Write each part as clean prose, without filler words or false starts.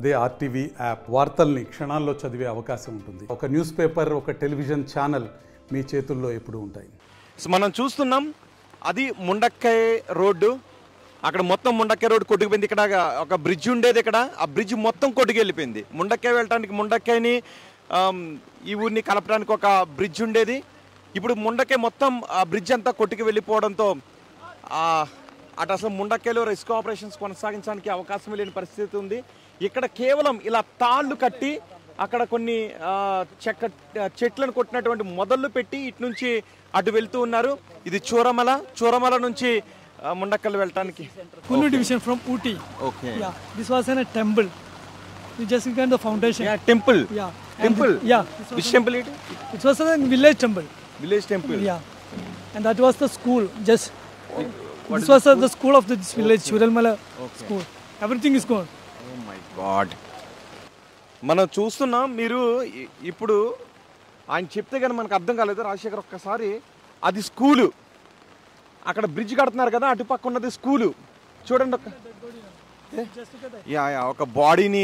అదే RTV app వార్తల్ని క్షణాల్లో చదివే అవకాశం ఉంటుంది. ఒక న్యూస్ పేపర్, ఒక టెలివిజన్ ఛానల్ మీ చేతుల్లో ఎప్పుడూ ఉంటాయి. మనం చూస్తున్నాం అది ముండక్కై రోడ్డు. అక్కడ మొత్తం ముండక్కై రోడ్డు కొట్టుకుపోయింది. ఇక్కడ ఒక బ్రిడ్జ్ ఉండేది, ఇక్కడ ఆ బ్రిడ్జ్ మొత్తం కొట్టుకెళ్ళిపోయింది. ముండక్కై వెళ్ళటానికి, ముండక్కైని ఈ ఊరిని కలపడానికి ఒక బ్రిడ్జ్ ఉండేది. ఇప్పుడు ముండక్కై మొత్తం ఆ బ్రిడ్జ్ అంతా కొట్టుకు వెళ్ళిపోవడంతో అటు అసలు ముండక్కైలో రెస్క్యూ ఆపరేషన్స్ కొనసాగించడానికి అవకాశం లేని పరిస్థితి ఉంది. ఇక్కడ కేవలం ఇలా తాళ్ళు కట్టి అక్కడ కొన్ని చెట్లను కొట్టినటువంటి మొదళ్ళు పెట్టి ఇటు నుంచి అటు వెళ్తూ ఉన్నారు. ఇది చూరమల నుంచి ముండక్కల్ వెళ్ళటానికి. Kunu division from Ooty. Okay. Yeah, this was in a temple. We just got the foundation. Yeah, temple. Yeah. Temple. Yeah. Which temple it? It was a village temple. Village temple. Yeah. And that was the school. Just this was the school of this village, Churalmala school. Everything is gone. Oh my God. మనం చూస్తున్నాం. మీరు ఇప్పుడు ఆయన చెప్తే కానీ మనకు అర్థం కాలేదు. రాజశేఖర్ ఒక్కసారి అది స్కూలు, అక్కడ బ్రిడ్జ్ కడుతున్నారు కదా, అటుపక్క ఉన్నది స్కూలు. చూడండి ఒక బాడీని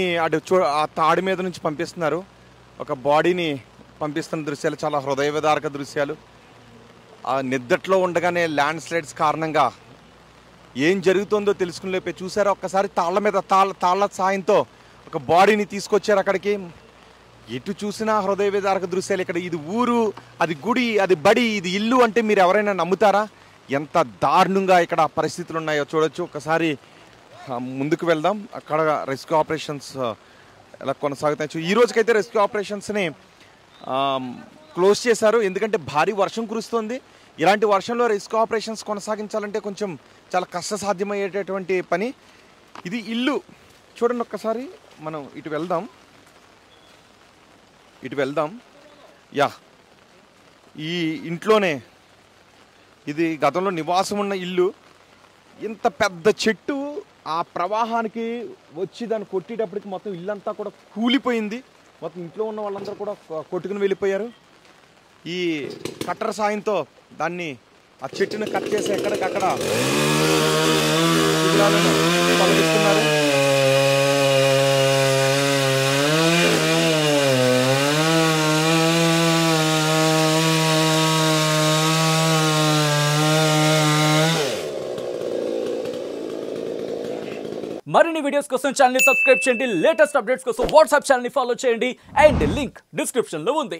ఆ తాడి మీద నుంచి పంపిస్తున్నారు. ఒక బాడీని పంపిస్తున్న దృశ్యాలు చాలా హృదయ విదారక దృశ్యాలు. ఆ నిద్దట్లో ఉండగానే ల్యాండ్ స్లైడ్స్ కారణంగా ఏం జరుగుతుందో తెలుసుకునిలేపే చూసారా. ఒక్కసారి తాళ్ళ మీద తాళ్ళ సాయంతో ఒక బాడీని తీసుకొచ్చారు అక్కడికి. ఎటు చూసినా హృదయ విదారక దృశ్యాలు. ఇక్కడ ఇది ఊరు, అది గుడి, అది బడి, ఇది ఇల్లు అంటే మీరు ఎవరైనా నమ్ముతారా? ఎంత దారుణంగా ఇక్కడ పరిస్థితులు ఉన్నాయో చూడొచ్చు. ఒకసారి ముందుకు వెళ్దాం. అక్కడ రెస్క్యూ ఆపరేషన్స్ ఎలా కొనసాగుతాయి. ఈ రోజుకైతే రెస్క్యూ ఆపరేషన్స్ని క్లోజ్ చేశారు, ఎందుకంటే భారీ వర్షం కురుస్తుంది. ఇలాంటి వర్షంలో రెస్క్యూ ఆపరేషన్స్ కొనసాగించాలంటే కొంచెం చాలా కష్టసాధ్యమయ్యేటటువంటి పని. ఇది ఇల్లు చూడండి. ఒక్కసారి మనం ఇటు వెళ్దాం. యా, ఈ ఇంట్లోనే ఇది గతంలో నివాసం ఉన్న ఇల్లు. ఇంత పెద్ద చెట్టు ఆ ప్రవాహానికి వచ్చి దాన్ని కొట్టేటప్పటికి మొత్తం ఇల్లంతా కూడా కూలిపోయింది. మొత్తం ఇంట్లో ఉన్న వాళ్ళందరూ కూడా కొట్టుకుని వెళ్ళిపోయారు. ఈ కట్టర్ సాయంతో దాన్ని, ఆ చెట్టును కట్ చేసి ఎక్కడికక్కడ తొలగిస్తున్నారు. మరిన్ని వీడియోస్ కోసం ఛానల్ ని సబ్స్క్రైబ్ చేయండి. లేటెస్ట్ అప్డేట్స్ కోసం వాట్సాప్ ఛానల్ ని ఫాలో చేయండి. అండ్ లింక్ డిస్క్రిప్షన్ లో ఉంది.